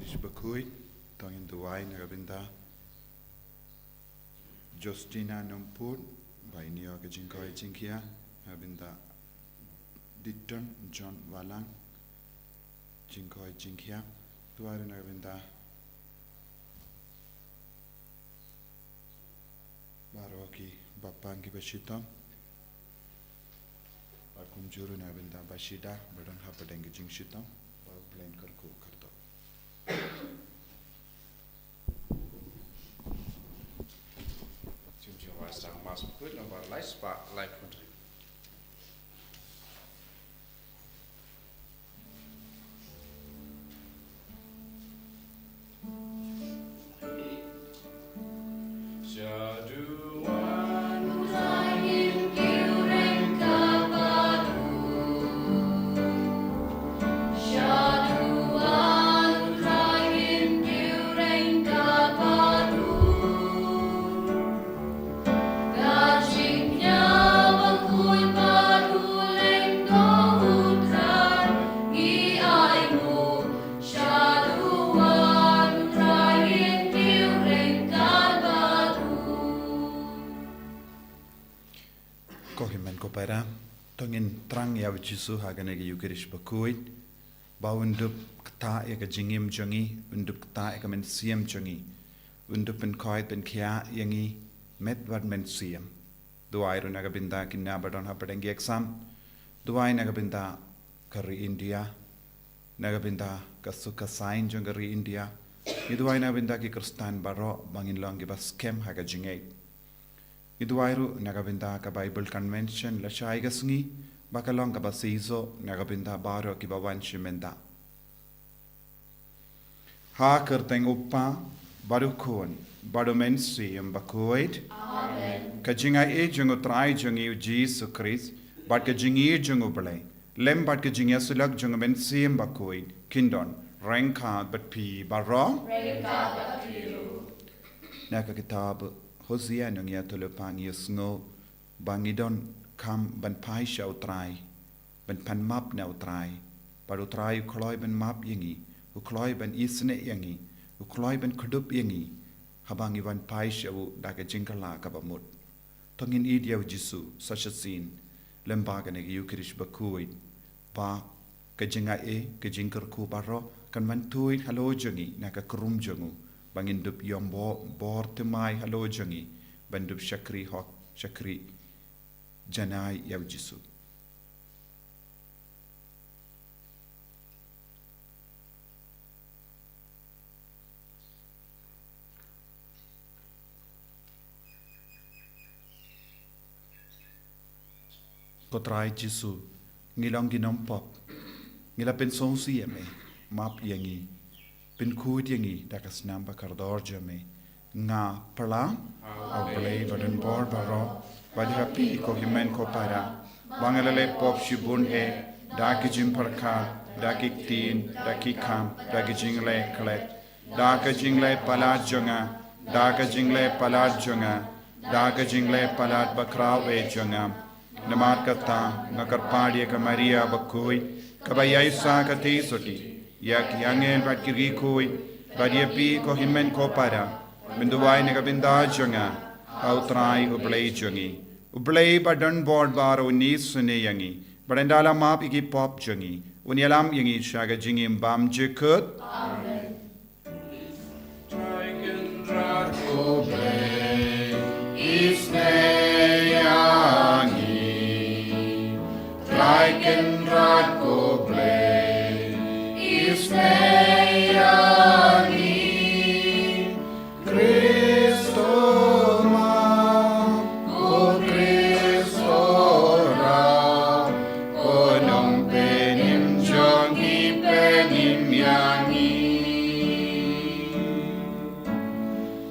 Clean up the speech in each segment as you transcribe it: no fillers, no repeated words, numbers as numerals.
Yukirish Bakhuid, Tongin Duwai Nagabinda, Justina Numpur, by New York Jinkoi Jinkia, Nagabinda Ditton, John Walang, Jinkoi Jinkia, Duwai Nagabinda Baroki Bapangi Bashita, Bakumjuru Nagabinda Bashida, Badan Hapadengi Jinkshita, Plain Karku Karto. Since you are some mass put on our life spot like country. Tongin trang yaw jisu haganegi Yukirish Bakhuid, Bawundup kta eka jingim jongi, undup kta eka men siem jongi, undup pen koit pen kia yangi, medwad men siem. Duai ru nagabinda kinabadon hapadengi exam, duai nagabinda kari India, nagabinda kasuka sain jongari India, iduai nagabinda ki kristan baro bangin long gibas kem haga jingate. Iduairu nagabinda ka Bible Convention la shaiga Sngi bakalong ka basizo nagabinda baro ki bawan shimenda. Ha kerteng uppa barukun badumensi Bakhuid. Amen. Ka jinga e jungu trai jungi Jesus Christ bat ka jingi jungu bale lem bat ka jinga sulak jungu mensi Bakhuid kindon rengka bat pi baro rengka bat piru. Naka kitab Hosea nung ya tulupan yusngo bangidon kam ban paisha utrai ban pan map na utrai par utrai ukloi ban map yangi ukloi ban isne yangi ukloi ban kudup yangi habangi ban paisha u daga jinkala kabamut tongin idyaw jisu such a scene lembaga negi Yukirish Bakhuid ba kajinga e kajinkar ku baro kan man tuit halo jangi naka krum jangu bangin dup yombo bor temai halo jangi bandup shakri hok shakri janai yaw jisu. Kotrai jisu ngilong ginom pop ngila pensong siyame map yangi Pinkud yangi dakas namba kardor jame nga perla au play badan bor baro badi happy ko himen ko para bangalale pop shibun e daki jim parka daki tin daki kam daki jingle klet daka jingle palat jonga daka jingle palat jonga daka jingle palat bakraw e jonga namat kata ngakarpadi ka Maria Bakhuid kabaya isa ka soti yak yangel bat kiri koi badia pi ko himen ko para binduwai nagabinda jonga autrai ublei jongi ublei badan board baro ni sune yangi badandala map igi pop jongi unyalam yangi shaga jingi bam jekut amen Traiken rat ublei isne yangi Traiken rat ublei Sngi Cristo ma o Cristo ra o non penim jongi penim yangi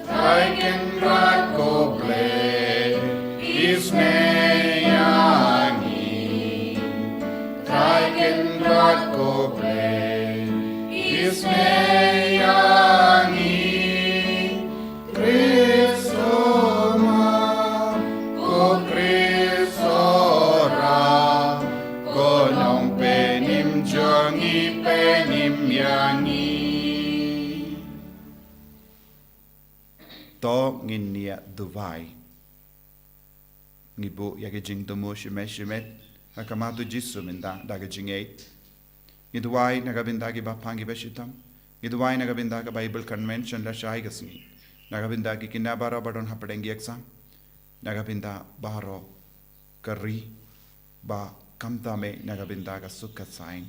Traiken rat koble isne yangi Traiken rat koble Isme yangi Cristo ma ko Cristo ra ko nong penim jongi penim yangi to ngin nia duvai ngibu ya ke jing tomo shimet hakamatu jisu minda daga jingei ngidwai nagabinda ki bapangi beshitam ngidwai nagabinda ka Bible convention la shai gasni nagabinda ki kinabara badon hapadengi exam nagabinda baro kari ba kamta me nagabinda ka sukka sain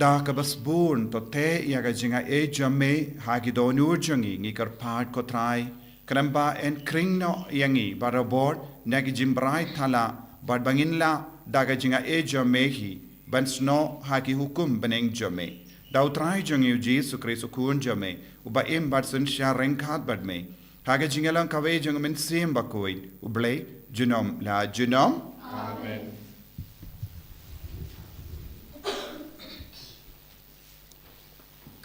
da ka basbun to te ya ga jinga e jamme ha ki do nu jangi ngi kar pat ko trai kramba en kringno yangi barabor nagi jimbrai thala bad bangin la da ga jinga e jamme hi ban sno ha ki hukum baneng jamme da utrai jangi Jesus Christ kun jamme uba em bad sun sha renkhat bad me ha ga jinga lang kawe jang men sim Bakhuid uble junom la junom amen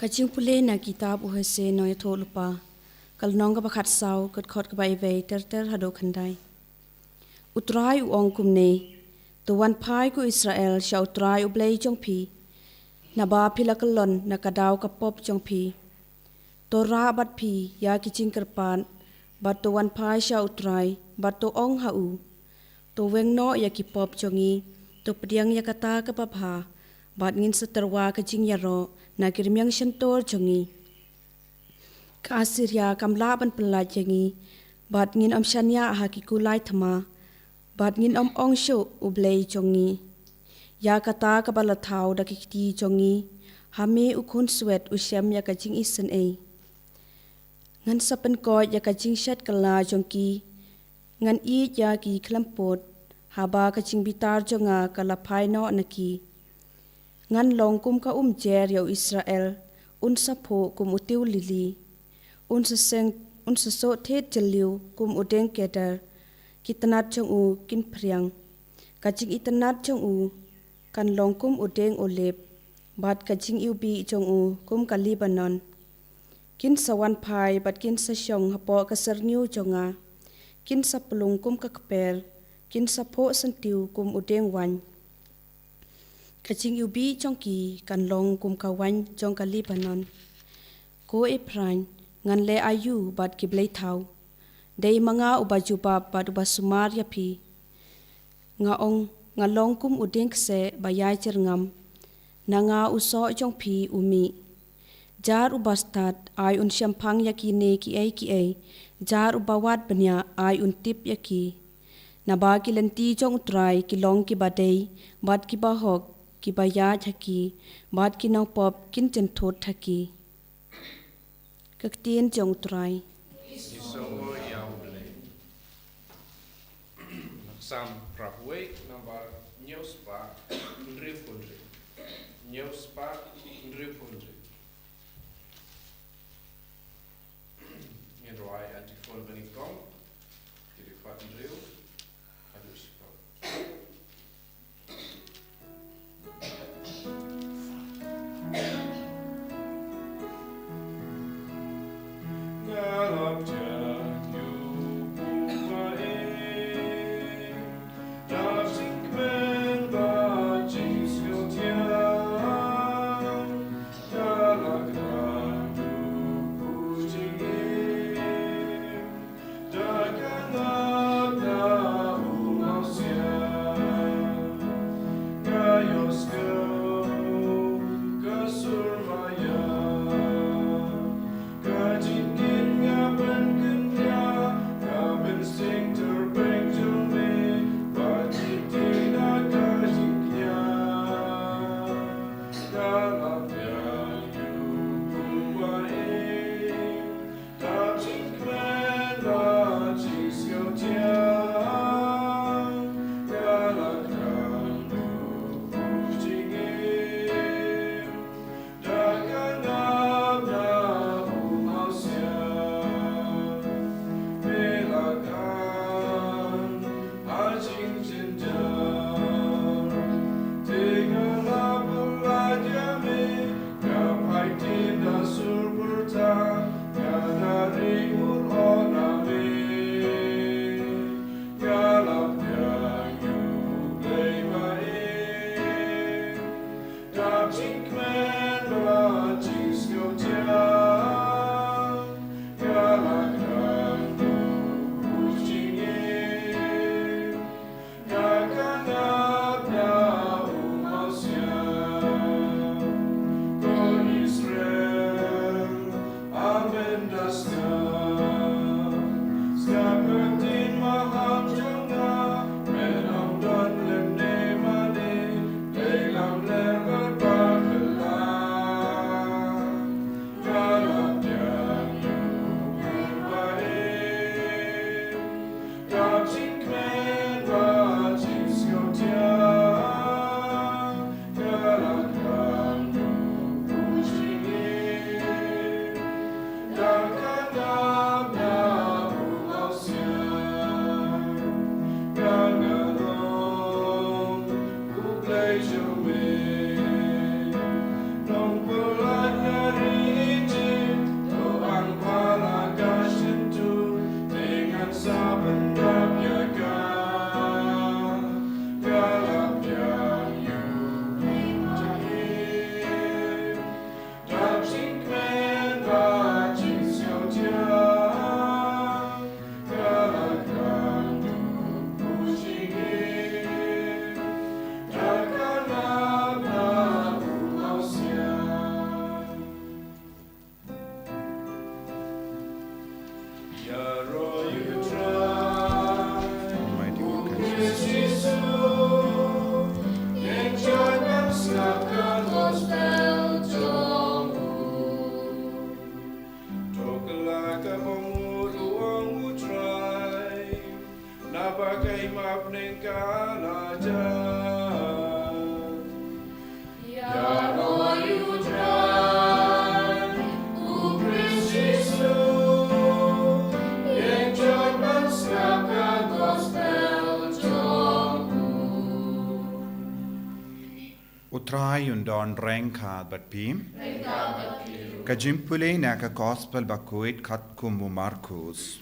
Kaching pule na kitab uhese no ya tholupa kal nonga bakhat sau kat khot ka bai ve ter hado khandai utrai u ong kumne to wan phai ku Israel sha utrai u blei jong phi na ba philakalon na kadaw ka pop jong phi to ra bat phi ya kiching karpan bat to wan phai sha utrai bat to ong ha u to weng no ya ki pop jongi to pdiang ya kata ka papha bat ngin satarwa ka jing ya ro na kirmyang shantor jongi ka asirya kamla ban pala jongi bat ngin am shanya ha ki kulai thama bat ngin am ong sho ublei jongi ya kata ka bala thau da ki ti jongi hame ukhun swet usem ya ka jing isen e ngan sapan ko ya ka jing shat kala jongki ngan I ya ki klampot haba ka jing bitar jonga kala phai no naki ngan long kum ka jer yo Israel un sapho kum utiu lili un sa so the chaliu kum udeng kedar kitanat chong u kin phriang kaching itanat chong u kan long kum udeng olep bat kaching ubi chong u kum ka Lebanon kin sawan phai bat kin sa shong hapo ka sarniu chonga kin sa plung kum ka kper kin sa pho santiu kum udeng wan kaching ubi chongki kan long kum ka wan chong ka Lebanon ko e pran ngan le ayu bat ki blei thau dei manga ubajuba bat ubasumar ya phi nga long kum udeng se bayai cherngam nanga uso chong phi umi jar ubastat ai un shampang ya ki ne ki ai jar ubawat banya ai un tip ya ki naba ki lenti chong trai ki long ki badei bat ki bahok ki baya thaki bat ki nau pop kin chen thot thaki kaktien chong trai Isowo yauble Sam Prahuwe number Newspa Ndripundri Newspa Ndripundri Nidwai antifon benikong Kiripat Ndriu Adushko utrai undon renka but pim. Kajimpule na ka gospel Bakhuid kat kumu Marcus.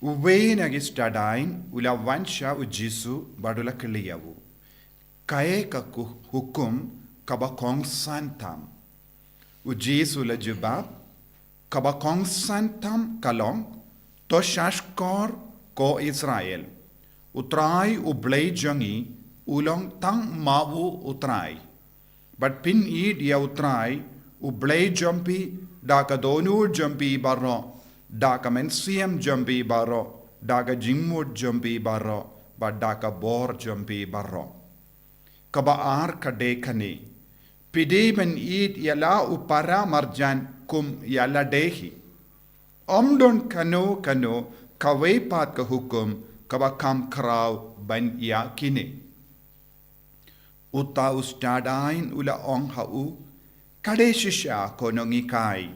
Uwe nagis dadain ula wansha ujisu badula kiliyawu. Kae ka hukum kabakong santam. Ujisu la jubab kabakong santam kalong to shashkor ko Israel. Utrai ublay jangi ulong tang mawu utrai. But pin id ya utrai ublay jumpi daka donu jumpi barro. Daka mensiam jumpi barro. Daka jingmud jumpi barro. But daka bor jumpi barro. Kabaar kadekane. Pide ben id yala upara marjan kum yala dehi. Omdon kano kawe pat ka hukum kabakam kraw ban ya kine. Uta ustadain ula ong hau kade shisha konongi kai.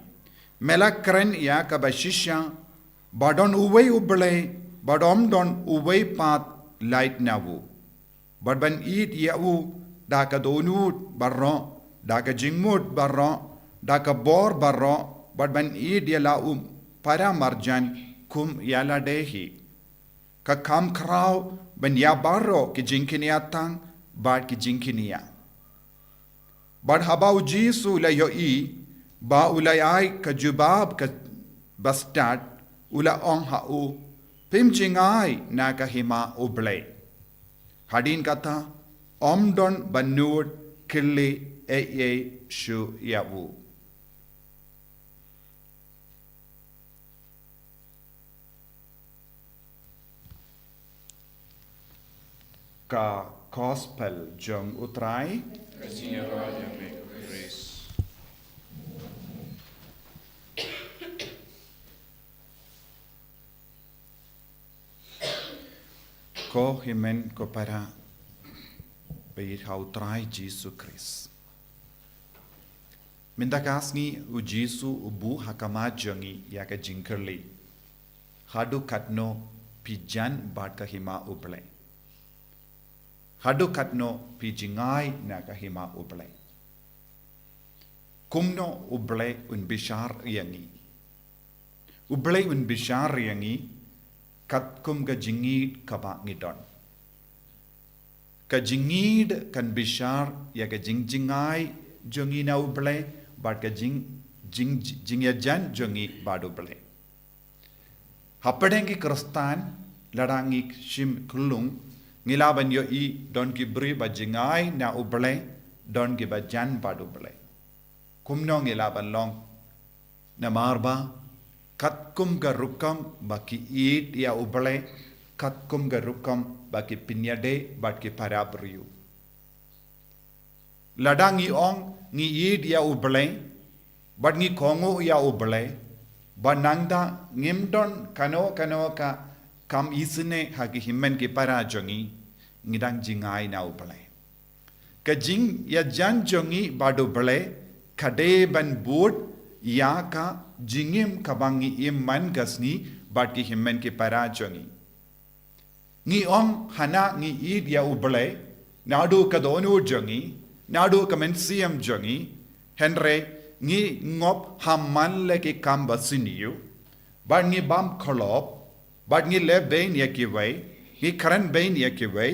Melakren ya kabashisha badon uwe uble badom don uwe pat light nawu. Badban id yau daka donut barro daka jingmut barro daka bor barro badban id yala para marjan kum yala dehi. Ka kam kraw ban ya barro ki jinkinia tang bad ki jinkinia. Bad haba ujisu la yoi ba ulayai ka jubab ka bastad ula ong hau pim jingai na ka hima uble. Hadin kata omdon banud killi shu yawu. Ka gospel jong utrai ko himen ko para beit hautrai Jesus Christ. Mindagasni u Jesu ubu hakama jongi yaka jinkerli. Hadu katno pijan bat ka hima uble. Hadu katno pijingai na ka hima uble. Kumno uble un bishar yangi. Uble un bishar yangi kat kum ka jingid kaba ngidon. Ka jingid kan bishar ya ka jingai jongi na uble but ka jingyajan jongi bad uble. Hapadengi kristan ladangi shim kulung ngilaban yo I don ki bri ba jingai na uble don ki ba jan bad uble. Kumno ngilaban long na marba kat kum ga rukam baki eat ya uble kat kum ga rukam baki pinyade bat ki parabriu. Ladangi ong ngi eat ya uble bat ngi kongo ya uble bat nangda ngimdon kano ka kam isne hagi himmen ki parajongi ngidang jingai na uble. Ka jing ya jan jongi badu uble kade ban boot ya ka jingim kabangi iman gasni bat ki himmen ki parajongi. Ngi ong hana ngi id ya uble nadu ka donu jongi nadu ka mensiam jongi henre ngi ngop hamman le ki kam basiniu bat ngi bam kholop bat ngi le bein ya ki wei ngi karan bein ya ki wei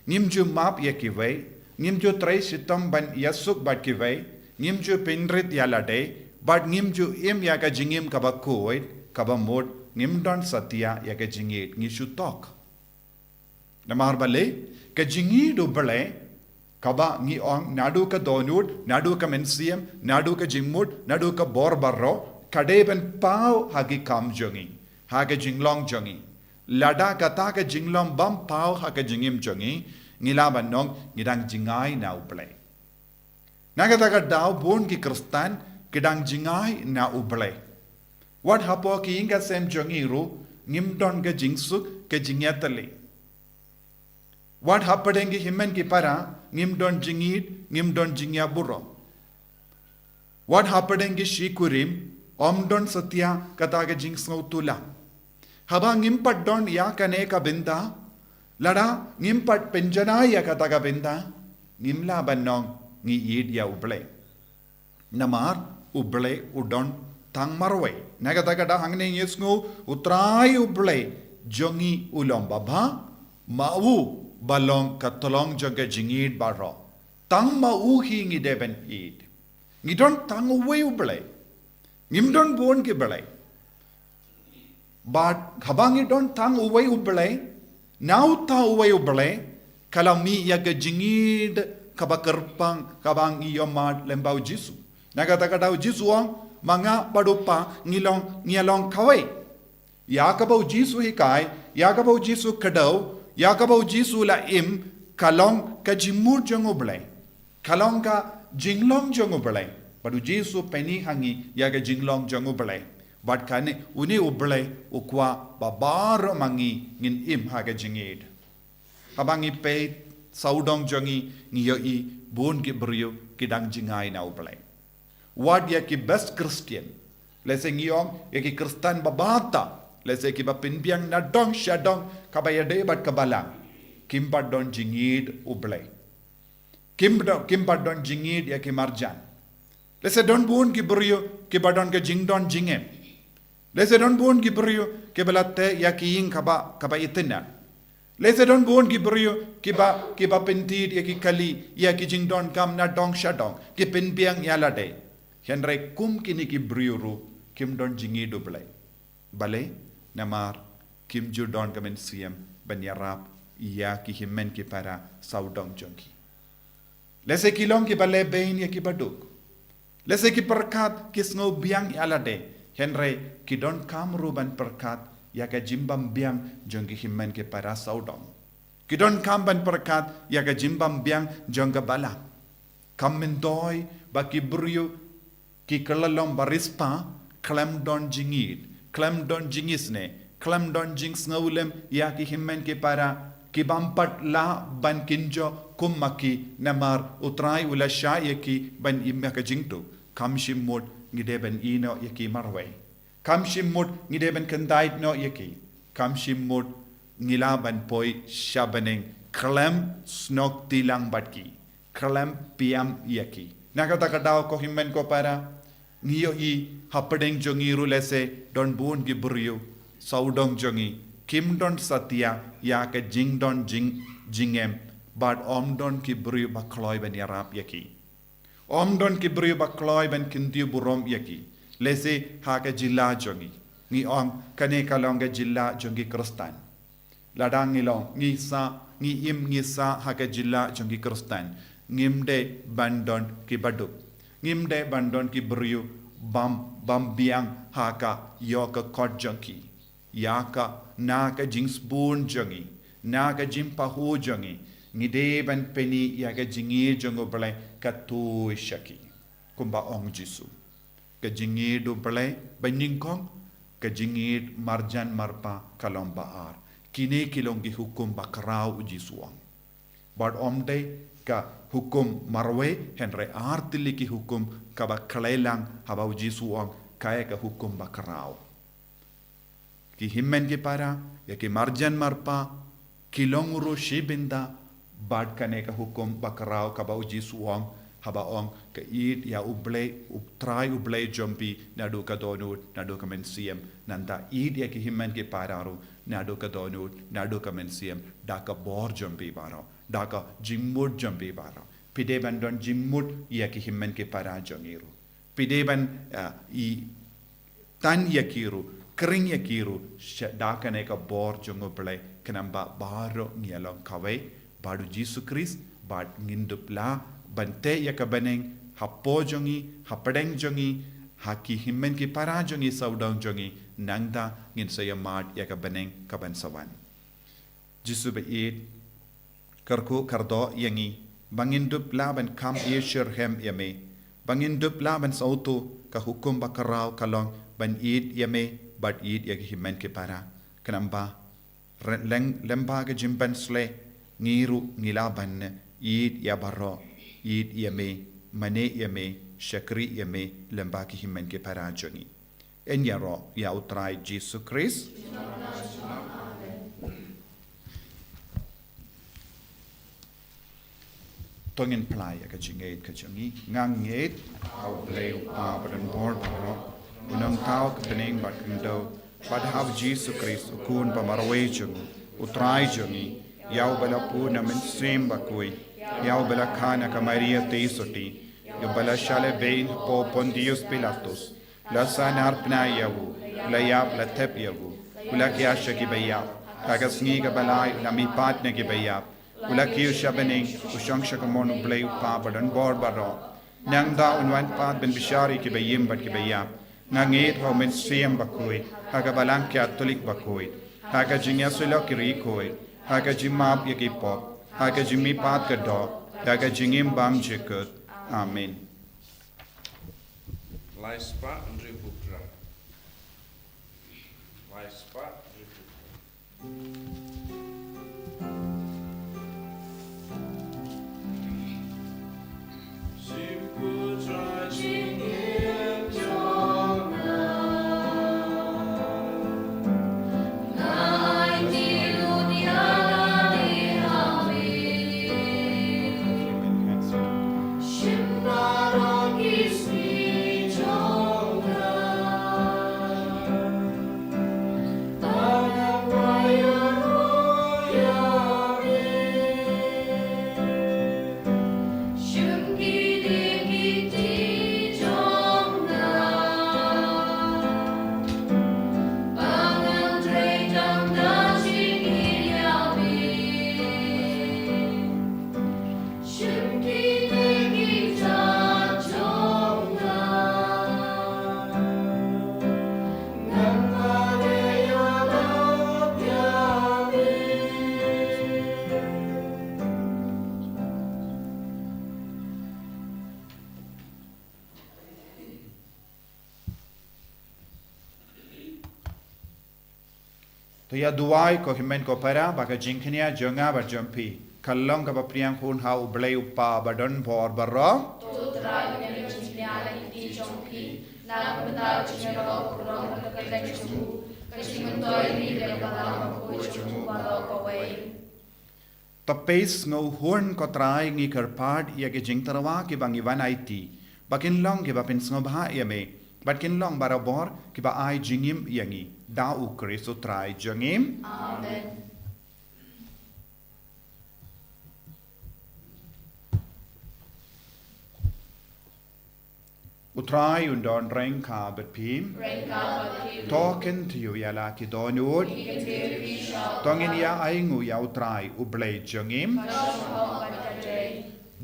nimju map ya ki wei nimju trai sitam ban yasuk bat ki wei nimju pinrit ya lade bat nimju im ya ka jingim ka ba koid ka ba mod nimdon satya ya ka jingit ngi shutok namar bale ka jingi do bale kaba ngi ong nadu ka donut nadu ka mensiam nadu ka jingmut nadu ka bor barro kadeben pau hagi kam jongi haga jinglong jongi lada kata ka jinglong bam pau haga jingim jongi ngilaban nong ngidang jingai na uble nagata ka daw bon ki kristan kidang jingai na uble what hapo ki inga sem jongi ru ngimdon ka jingsuk ka jingyatali what hapadengi himmen ki para ngimdon jingid ngimdon jingya burro what hapadengi shikurim omdon satya kata ka jingsau tula haba ngimpat don ya kane ka benda lada ngimpat penjana ya kata ka benda ngimla banong ngi id ya uble namar uble udon tang marwe nagata kada hangne yesngo utrai uble jongi ulom baba mau balong katolong jaga jingid baro tang mau hi ngi deben id ngidon tang uwe uble ngimdon bon ke bele but habangi don tang uwe uble now ta uwe uble kalami yaga jingid kabakerpang kabang iyomat lembau jisu nagata kada jisu mga padupa ngilong kawai yakabau jisu hikai yakabau jisu kadau yakabau jisu la im kalong ka jimur jong uble kalong ka jinglong jong uble padu jisu peni hangi yaga jinglong jong uble but kane uni uble ukwa babar mangi ngin im haga jingid habangi pe saudong jongi ngiyo i bun ki brio kidang jingai na uble what ya ki best Christian lese ngiyong ya ki Kristan babata lese ki ba pinbiang na dong shadong kabayade bat kabalang kimpa don jingid uble kimpa don jingid ya ki marjan lese don bun ki brio ki badon ke jingdon jingem lese don bun ki brio ki balate ya ki ing kaba itina lese don bun ki brio ki ba pentid ya ki kali ya ki jingdon kam na dong shadong ki pinbiang ya lade henry kum kini ki briuru kim don jingi do bale namar kim ju don kamen siem banyarap iya ki himmen ki para saudong jongi lese kilong ki bale bain ya ki baduk lese ki perkat kisngo biang alade henry ki don kam ruban perkat ya ka jimbam biang jongi himmen ki para saudong ki don kam ban perkat ya ka jimbam biang jonga bala kam mendoy ba ki brio ki kelalong barispa klam don jingid klam don jingisne klam don jings ngawlem ya ki himmen ki para ki bampat la ban kinjo kummaki namar utrai ula sha yaki ban imya ka jingtu kam shimmut ngide ban ino yaki marwe kam shimmut ngide ban kandait no yaki kam shimmut ngila ban poi shabaneng klam snok tilang batki klam piam yaki nakata kadaw ko himmen ko para ngiyo i hapadeng jongiru lese don bun gi buriyo saudong jongi kim don satya ya ka jing don jingem but om don ki buriyo bakloy ben yarap yaki om don ki buriyo bakloy ben kindiyo burom yaki lese ha ka jilla jongi ni om kane kalong ga jilla jongi kristan ladang ngilong ngi im ngi sa ha ka jilla jongi kristan ngimde bandon ki baduk ngimde bandon ki beriu bam biang haka yoka kot junkie yaka naka jing spoon jungie naka jim pahu jungie ngide ban peni yaga jingi jongo bale katu shaki kumba ong jisu ka jingi do bale baning kong ka jingi marjan marpa kalomba ar kine kilongi hukum bakrau jisuang bad omde ka hukum marwe henre artili ki hukum kaba klelang haba uji suang kaya ka hukum bakrao ki himmen ki para ya ki marjan marpa kilonguru shibinda bad kane ka hukum bakrao kaba uji suang haba ong ka id ya try uble jompi nadu ka donut nadu ka mensiem nanda id ya ki himmen ki pararu nadu ka donut nadu ka mensiem da ka bor jompi baro daka jimmut jambi bara pideban don jimmut ya ki himmen ke para jongiru pideban i tan yakiru kring yakiru daka ne ka bor jongo ble kanamba baro ngialong kawe badu jisu kris bad ngindupla bante yakabaneng hapo jongi hapadeng jongi haki himmen ki para jongi saudang jongi nangda ngin sayamat yakabaneng kabansawan jisu be karku kardo yangi bangindup laban kam yeshir hem yame bangindup laban sautu ka hukum bakarau kalong ban id yame bad id yagi himmen ke para kanamba lemba ga jimban sle ngiru ngilaban id yabaro id yame mane yame shakri yame lemba ki himmen ke para jongi En yaro ya utrai Jesus Christ. Tongin play ka jingate ka jangi ngang ngate au play badan board baro unang tao ka pening bat kendo bad have Jesus Christ kun pamarwe jung utrai jangi yau bala puna men sem bakui yau bala khana ka Maria teisoti yo bala shale bein po Pontius Pilatus la sanar pna yawu la yap la tep yawu ula kya shaki bayap ka Sngi ka balai na mi patne ki bayap ula kiu shabening usang shakamonu play pa badan bor baro nang da unwan pat ben bishari ki bayim bat ki bayap ngangit ho men siem bakui haga balang kya tulik bakui haga jingya sulo ki rikoi haga jimap yaki pop haga jimi pat ka do haga jingim bam jikut amen Lai spa and Ripukra. Lai spa, Ripukra. To ya duai ko himen ko para baka jinknia jonga bar jompi kallong ka papriang hun ha ublei upa badon bor barro to trai ne jinknia la ti jompi na bata chero kurong ka kai chumu kashimun toy ni le bala ko chumu balo ko wei tapes ngo hun ko trai ngi karpad ya ke jingtarwa ki bangi wan IT bakin long ke bapin sngo bha ya me bakin long barabor ki ba ai jingim yangi da u Kristo trai jangim amen utrai undon reng ka bet pim talking to you ya la ki donut tongin ya aingu ya utrai ublei jangim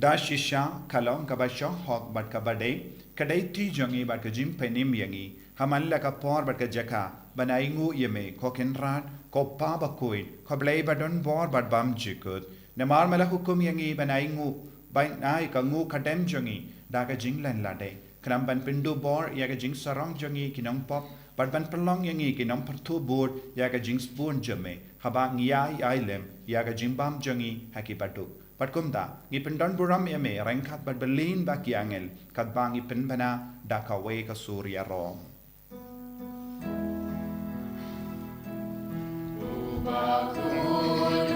da shisha kalong ka ba shong hok bat ka bade kadai ti jangi bat ka jim penim yangi haman la ka por bat ka jaka banai ngu yeme ko kenrat ko pa ba koi ko blei badon bor bat bam jikut namar mala hukum yangi banai ngu bai nai ka ngu kadem jangi da ka jinglan la de kram ban pindu bor ya ka jing sarong jangi kinong pop bat ban pelong yangi kinong pertu bor ya ka jing spoon jame haba ngiai ailem ya ka jing bam jangi haki batu pat kumda ngi pendon buram yeme rengkat bat berlin ba ki angel kat bang i penbana da ka we ka surya rom Bakhuid,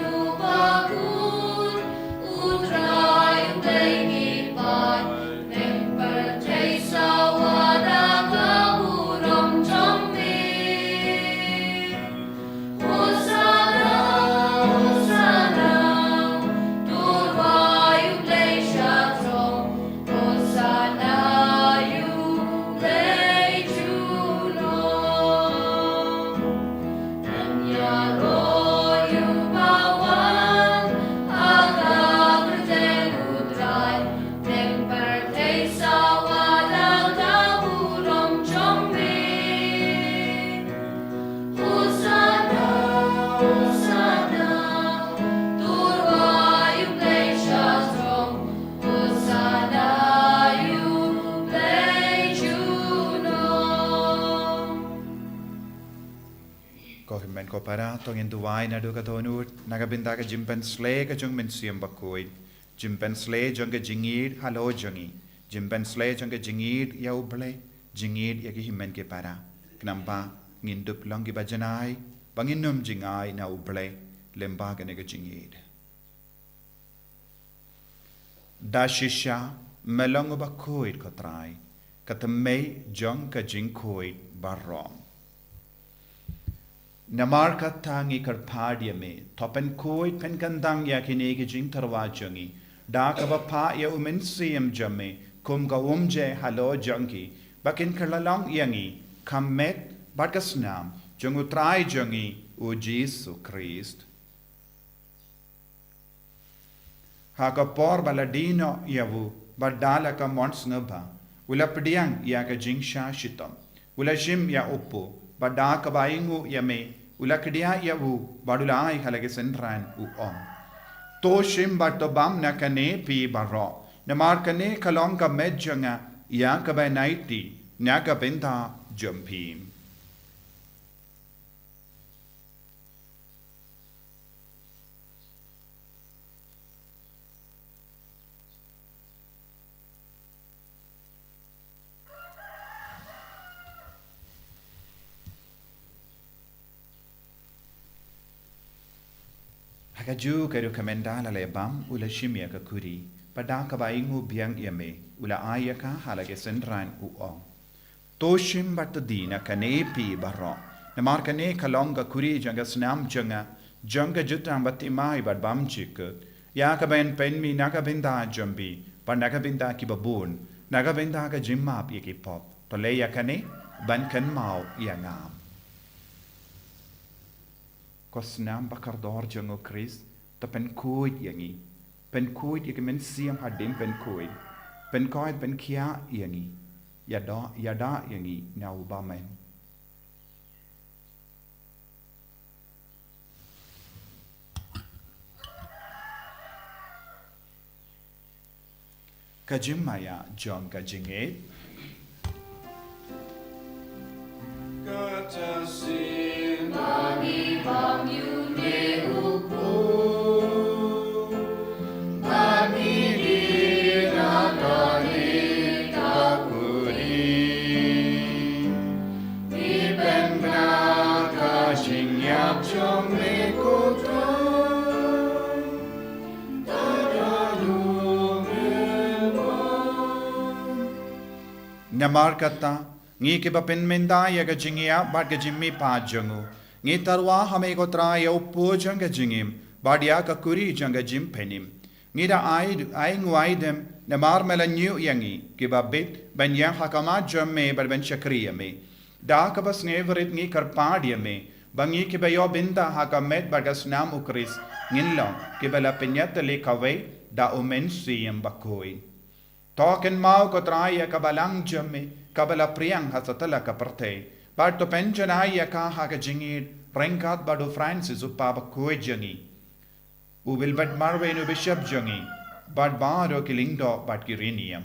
utrai ublei pai, neng percaya sawada kaburom jombi. Hosana, Hosana, turwai ublei shatrom, Hosana ublei juno. ko para tongin duwai na do ka tonut nagabinda ka jimpen sle ka jung men siam Bakhuid jimpen sle jung ka jingid halo jungi jimpen sle jung ka jingid ya uble jingid ya ki himen ke para Knamba ngindup longi bajanai, banginum jingai na uble, lembaga nega jingid. Dashisha melongo Bakhuid kotrai, katamei jong ka jingkoid barrom. Namar katangi karpadia me, topen koid pen kandang ya kinege jing tarwajangi, dakaba pa ya umensiam jame, kum ga umje halo jangi, bakin karlalang yangi, kamet batkasnam, jung utrai jangi, o Jesu Christ. Haka por baladino yavu, badala ka monsngaba, ula pediang ya ka jingsha shitam, ula jim ya upo, badaka baingu ya me, ula kedia yavu, badulai halage senran u om. To shim batobam na kane pi baro, namar kane kalong ka medjanga, ya ka ba naiti, na ka benta jumpim. Hakaju karu kamendala lebam ula shimia ka kuri, padaka ba ingu biang yame, ula ayaka halage senran u om. Toshim batadina kanepi baro, namar kane kalonga kuri janga snam janga jutang batimai bad bam chikut, yaka ben penmi nakabinda jambi, but nakabinda kibabun, nakabinda ka jimmap yaki pop, toleya kane, ban kan mau yangam. Kosnam bakardor jango Chris, ta pen koid yangi. Pen koid yaki men siam hadim pen koid pen kia yangi. Yada yangi na ubamen. Kajimaya John kajinget. Kata sin Bagi bang yu ne upo, Bagi di nakani takuri. Iben braka jingyap jong lekotai. Namar kata, ngi ke bapen menda ya ga jingia bad ga jimmi pa jangu ngi tarwa hame ko tra ya upo janga jingim bad ya ka kuri janga jim penim ngi da ai ngwai dem namar mela nyu yangi ke babit ban ya hakama jamme bad ben chakriya me da ka bas neverit ngi karpadia me bangi ke bayo binda hakamet bad ga snam ukris ngillo ke bala penyat le kawai da omen siem Bakhuid Token mau ko traya kabalang jamme kabala priang hasatala kaparte but to penjanaya ka haka jingid renkat badu Francis uppa Bakhuid jangi u will but marvenu bishop jangi but baro kilingdo but kirinium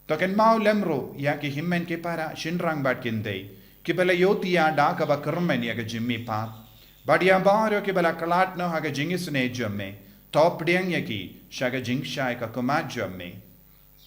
token mau lemro ya ki himmen ke para shinrang bat kinde kibala yotia da ka bakrmen ya jimmi pa but ya baro kibala kalat no haka jingisne jamme top diang yaki shaga jingshay ka kumad jamme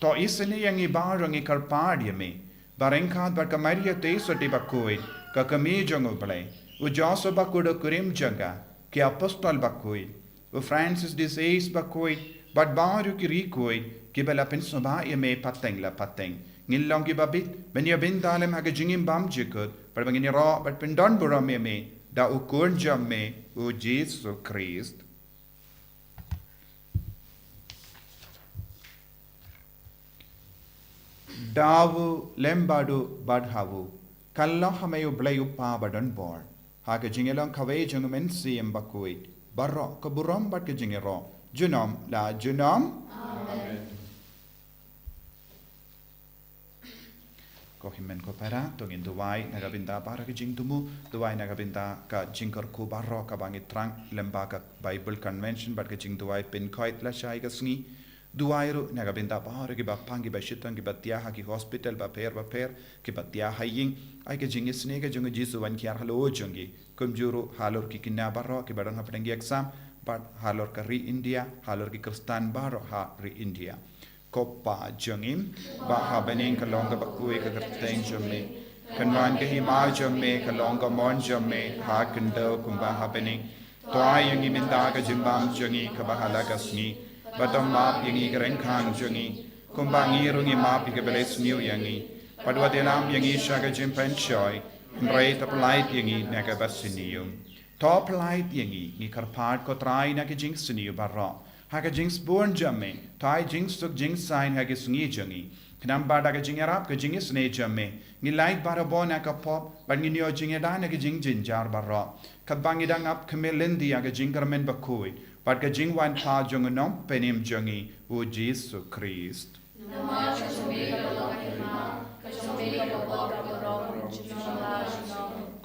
To isini yang ibarang ikarpadia me, barengkat berkamaria teso di Bakhuid, kakami jango bale, u Joso Bakhuid kurim janga, ki apostol Bakhuid, u Francis disease Bakhuid, but baru ki rikuid, ki bala pensoba ya me pateng la pateng, ngilong ki babit, ben ya bindalem haga jingim bam jikut, but bangini ro, but pendon buram ya me, da u kun jam me, u Jesu Christ. Davu lembadu badhavu kallo hamayu blayu pa badan bor haka jingelong kawai jungumen siem Bakhuid barro kaburom bat ke jingero junom la junom Amen. ko himen ko para tongin duwai nagabinda para ke jingtumu duwai nagabinda ka jingkor ku barro ka bangit trang lembaga Bible Convention bat ke jing duwai pin koit la shai ka sngi Duairu nagabinda para ki bapangi ba shitang ki batiaha ki hospital ba per ki batiaha ying ai ke jingis ne ke jungu jisu wan kiar halo jungi kumjuru halor ki kinabaro ki barang hapengi exam but halor ka ri India halor ki kristan baro ha ri India koppa jungim ba ha bening kalonga Bakhuid ka kerteng jumi Kan wan ke hima jamme kalong ka mon jamme ha kendo kumba happening. Toa yang iminda ka jimbam jangi ka bahala kasni. Batam map yang i karen kang jangi. Kumba ngirungi map ke beles new yangi. Padwa denam yang i shaga jimpen choy. Rei taplait yang i naga basinium. Top light yang i ni karpat ko try na ke jinx siniu barra. Ha ka jinx born jamme. Tai jinx tuk jinx sign ha ke sngi jangi. Kenam bada ka jingarap ka jingis ne jamme. Ni light bara bona ka pop. But ni nyo jingeda na ka jing jinjar barra. Ka bangidang up kamelindi ya ka jingarmen Bakhuid. But ka jingwan pa junganom penim jangi u Jesu Christ.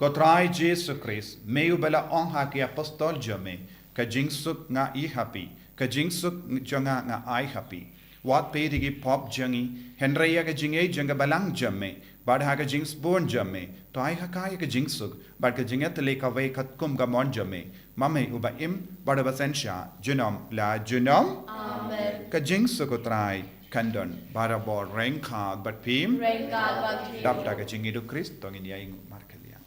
Kotrai Jesu Christ, meu bela onha ki apostol jame, ka jingsuk nga I happy, ka jingsuk janga nga I happy. Wat pe digi pop jangi, Henrya ka jinge janga balang jame, bad ha ka jings born jame, to I hakaya ka jingsuk, bad ka jinget le ka ve kat kum ka mon jame, mame uba im, bad basensha, junom la junom, Amen. ka jingsuk kotrai, kandon, barabor rengka, but pim, dapta ka jingidu Christ, tongin yaing markelia.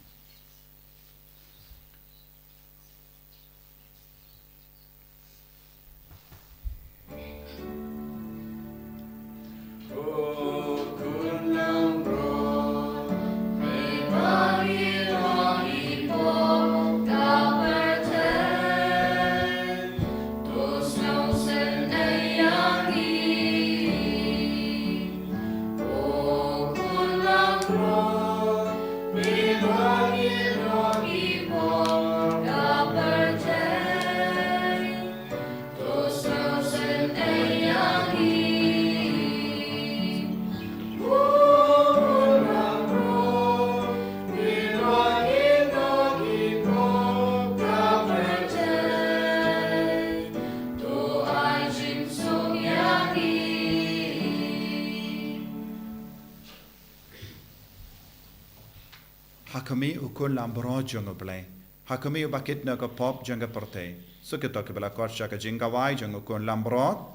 Hakami ukun lambro jungo ble. Hakami ubakit na ka pop junga porte. Sukito ke bela korsha ka jinga wai jungo kun lambro.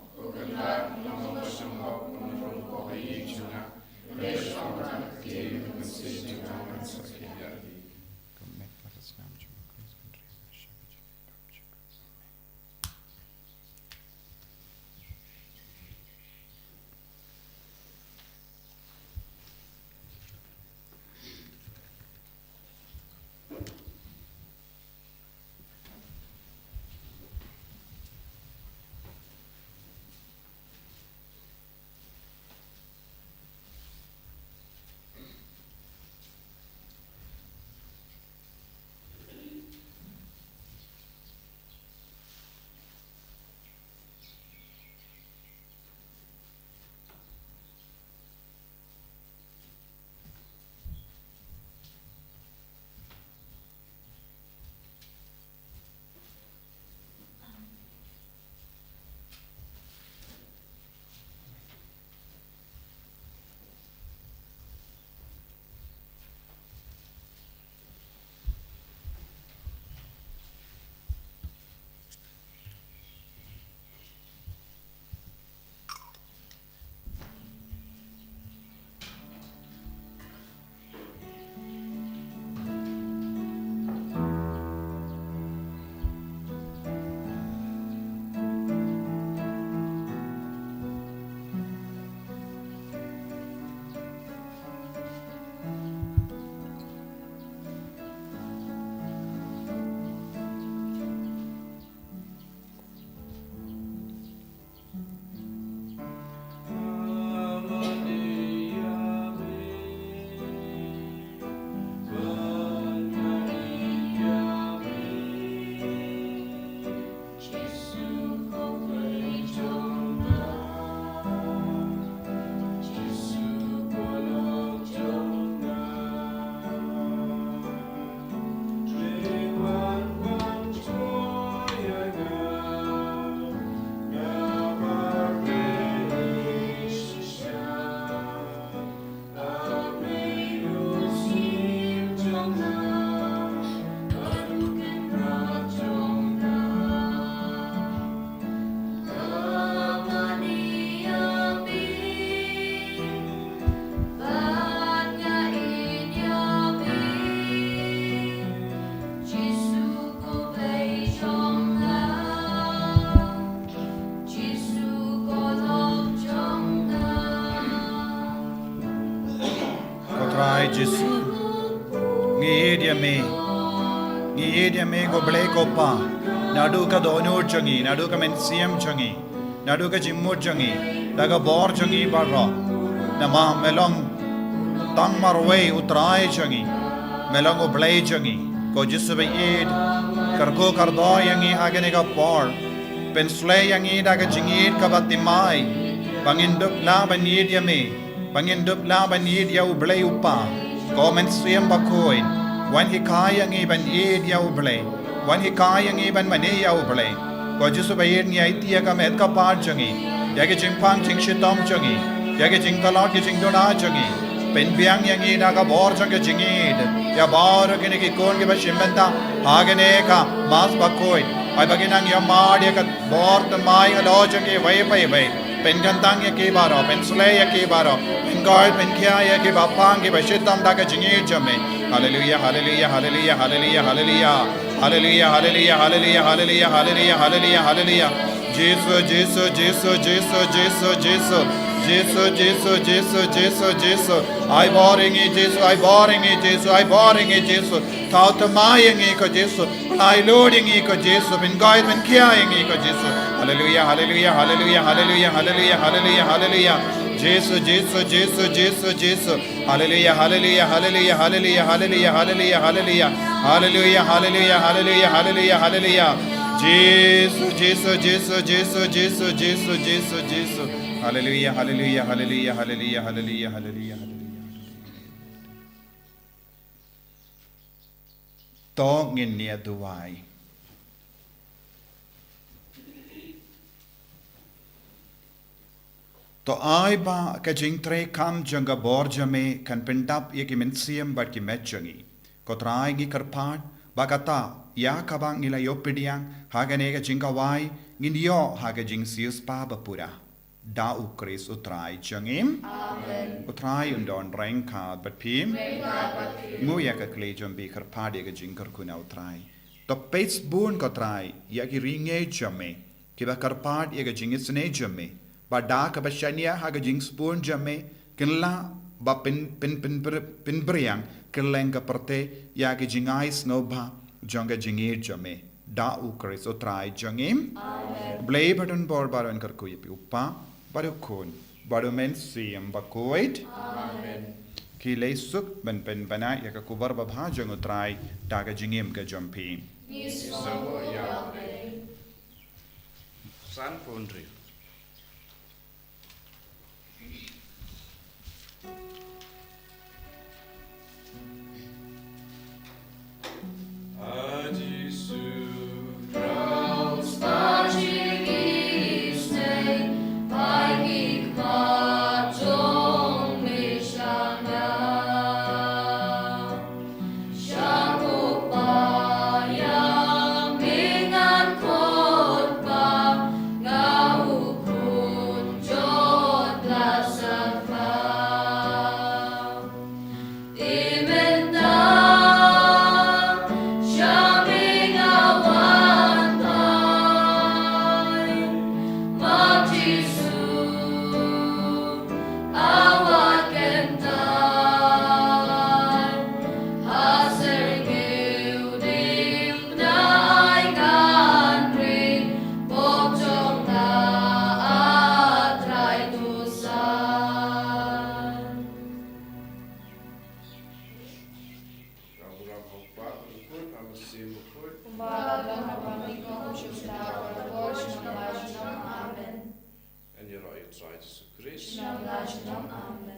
Jesu. Ngidia me go blake opa. Naduka donur jangi, naduka mensiam jangi, naduka jimmu jangi, daga bor jangi barra. Nama melong tang marway utrai jangi, melong oblay jangi. Ko Jesu be id, karko kardo yangi hagenega por. Penslay yangi daga jingid kabatimai. Bangindup la banid yame, bangindup la banid ya ublay upa. Ko mensiam Bakhuid. When he kayangi ban id ya ublay. When he kayangi ban mane ya ublay. Ko Jesu be id ni aitia ka met ka par jangi. Yage jingpang jing shitom jangi. Yage jing talot ke jing dona jangi. Pen biang yangi daga bor jang jingid. Ya bor ke ki kon ke ba shimbenta hagene ka mas Bakhuid. Ai baginang ya madia ka bor ta mai alo jangi vai pai vai. Pen gantang ya ke baro, pen slay ya ke baro. Pen guard pen kya ya ke bapang ke ba shitom daga jingid jame. Hallelujah, hallelujah, hallelujah, hallelujah, hallelujah. Hallelujah, hallelujah, hallelujah, hallelujah, hallelujah, hallelujah, hallelujah. Jesus, Jesus, Jesus, Jesus, Jesus, Jesus. Jesus, Jesus, Jesus, Jesus, Jesus. I boring it, Jesus, I boring it, Jesus, I boring it, Jesus. Tao tamayang iko, Jesus. I loading iko, Jesus. Ben guide, ben kiyayang iko, Jesus. Hallelujah, hallelujah, hallelujah, hallelujah, hallelujah, hallelujah, hallelujah. Jesus, Jesus, Jesus, Jesus, Jesus. Hallelujah, hallelujah, hallelujah, hallelujah, hallelujah, hallelujah, hallelujah. Hallelujah, hallelujah, hallelujah, hallelujah, hallelujah. Jesus, Jesus, Jesus, Jesus, Jesus, Jesus, Jesus, Jesus. Hallelujah, hallelujah, hallelujah, hallelujah, hallelujah, hallelujah, hallelujah. To ngin nia duai. To ai ba ka jing tre kam janga borja me kan pentap ye ki mensiam bat ki metjangi. Ko trai gi karpat bagata ya kabang ila yopidiang hagane ka jinga wai ngin yo haga jing sius pa bapura. Da ukris utrai jangim. Amen. Utrai undon rengka bat pim. Nguya ka klejam bi karpat ye ka jing karkuna utrai. To pets bun ko trai ya ki ringe jame. Kiba karpat ye ka jing isne jame. Ba da ka ba shania ha ga jing spoon jame kinla ba pin briang kileng ka parte ya ga jingai sno ba jonga jingir jame da ukris o trai jangim. Amen. Blay baton bor baron kar ko yipi upa baru kun baru men siam Bakhuid. Amen. Ki le suk ben pen bana ya ka kubar ba bha jang o trai da ga jingim ka jampi. So ya. San Pondri. Amen.